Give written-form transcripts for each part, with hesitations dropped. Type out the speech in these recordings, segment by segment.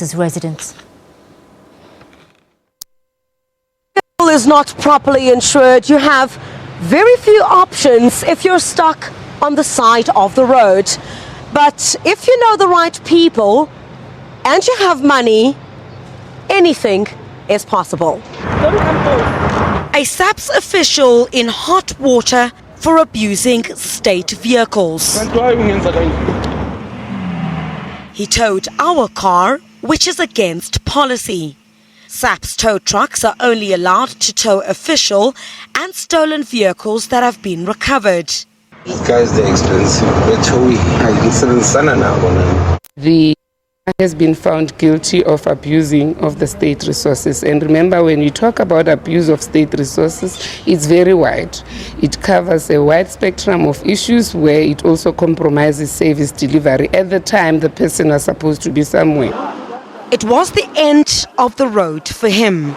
residents. Is not properly insured. You have very few options if you're stuck on the side of the road. But if you know the right people and you have money, anything is possible. A Sabc official in hot water for abusing state vehicles. He towed our car, which is against policy. Sabc's tow trucks are only allowed to tow official and stolen vehicles that have been recovered. These guys, they're expensive. The has been found guilty of abusing of the state resources. And remember, when you talk about abuse of state resources, it's very wide. It covers a wide spectrum of issues where it also compromises service delivery at the time the person was supposed to be somewhere. It was the end of the road for him.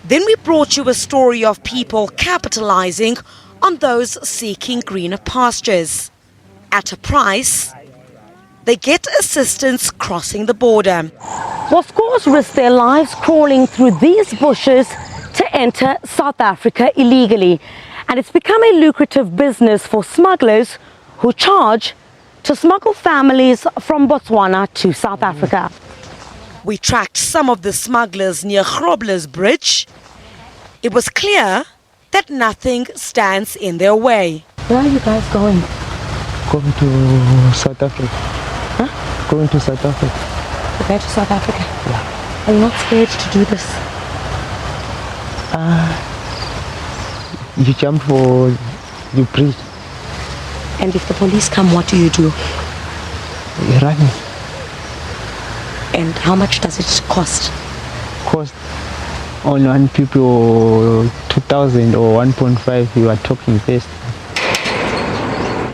Then we brought you a story of people capitalizing on those seeking greener pastures. At a price, they get assistance crossing the border. Of course, risk their lives crawling through these bushes to enter South Africa illegally. And it's become a lucrative business for smugglers who charge to smuggle families from Botswana to South Africa. We tracked some of the smugglers near Grobler's Bridge. It was clear that nothing stands in their way. Where are you guys going? Going to South Africa. Huh? Going to South Africa. Okay, to South Africa? Yeah. Are you not scared to do this? You jump for the bridge. And if the police come, what do? You're running. And how much does it cost? Cost on one people 2,000 or 1.5. You are talking first.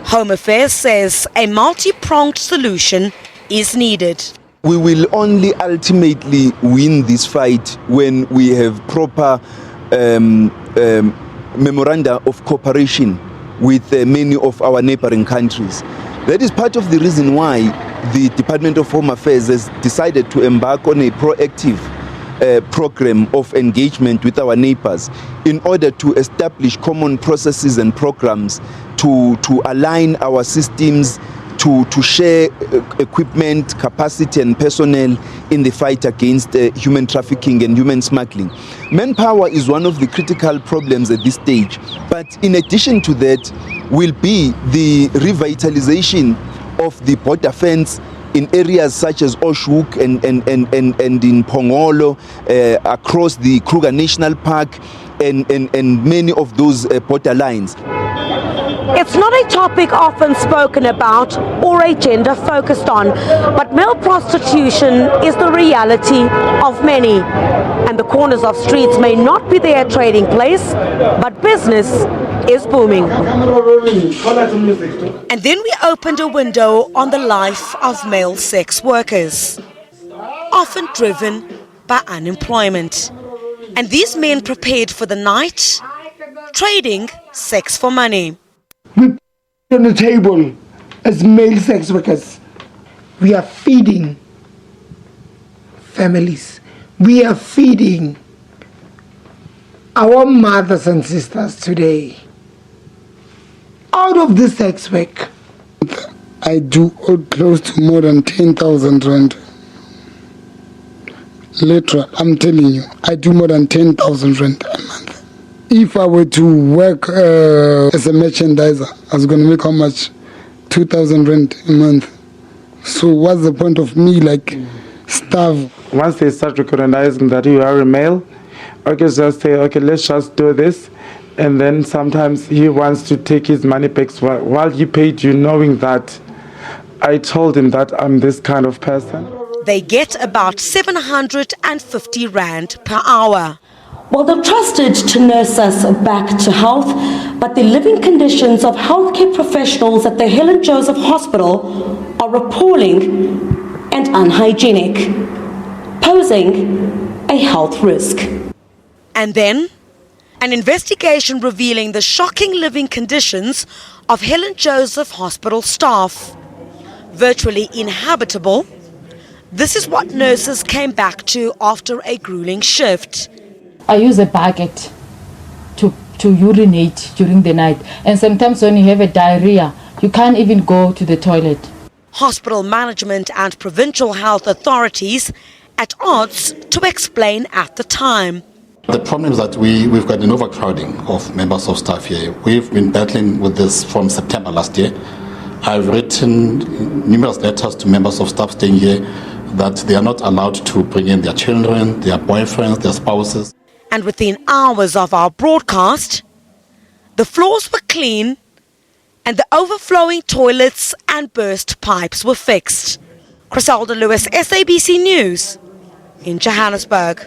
Home Affairs says a multi-pronged solution is needed. We will only ultimately win this fight when we have proper memoranda of cooperation with many of our neighboring countries. That is part of the reason why the Department of Home Affairs has decided to embark on a proactive program of engagement with our neighbors in order to establish common processes and programs to align our systems, to share equipment, capacity and personnel in the fight against human trafficking and human smuggling. Manpower is one of the critical problems at this stage, but in addition to that will be the revitalization of the border fence in areas such as Oshuk and in Pongolo, across the Kruger National Park and many of those border lines. It's not a topic often spoken about or a gender focused on, but male prostitution is the reality of many. And the corners of streets may not be their trading place, but business is booming. And then we opened a window on the life of male sex workers, often driven by unemployment. And these men prepared for the night, trading sex for money. We put on the table as male sex workers. We are feeding families. We are feeding our mothers and sisters today. Out of this sex work, I do close to more than 10,000 rand. Literal, I'm telling you, I do more than 10,000 rand a month. If I were to work as a merchandiser, I was going to make how much? 2,000 rand a month. So what's the point of me starve? Once they start recognizing that you are a male, okay, just say, okay, let's just do this. And then sometimes he wants to take his money back while he paid you, knowing that I told him that I'm this kind of person. They get about 750 rand per hour. Well, they're trusted to nurse us back to health, but the living conditions of healthcare professionals at the Helen Joseph Hospital are appalling and unhygienic, posing a health risk. And then, an investigation revealing the shocking living conditions of Helen Joseph Hospital staff. Virtually inhabitable, This is what nurses came back to after a grueling shift. I use a bucket to urinate during the night, and sometimes when you have a diarrhea, you can't even go to the toilet. Hospital management and provincial health authorities at odds to explain at the time. The problem is that we've got an overcrowding of members of staff here. We've been battling with this from September last year. I've written numerous letters to members of staff staying here that they are not allowed to bring in their children, their boyfriends, their spouses. And within hours of our broadcast, the floors were clean and the overflowing toilets and burst pipes were fixed. Chriselda Lewis, SABC News in Johannesburg.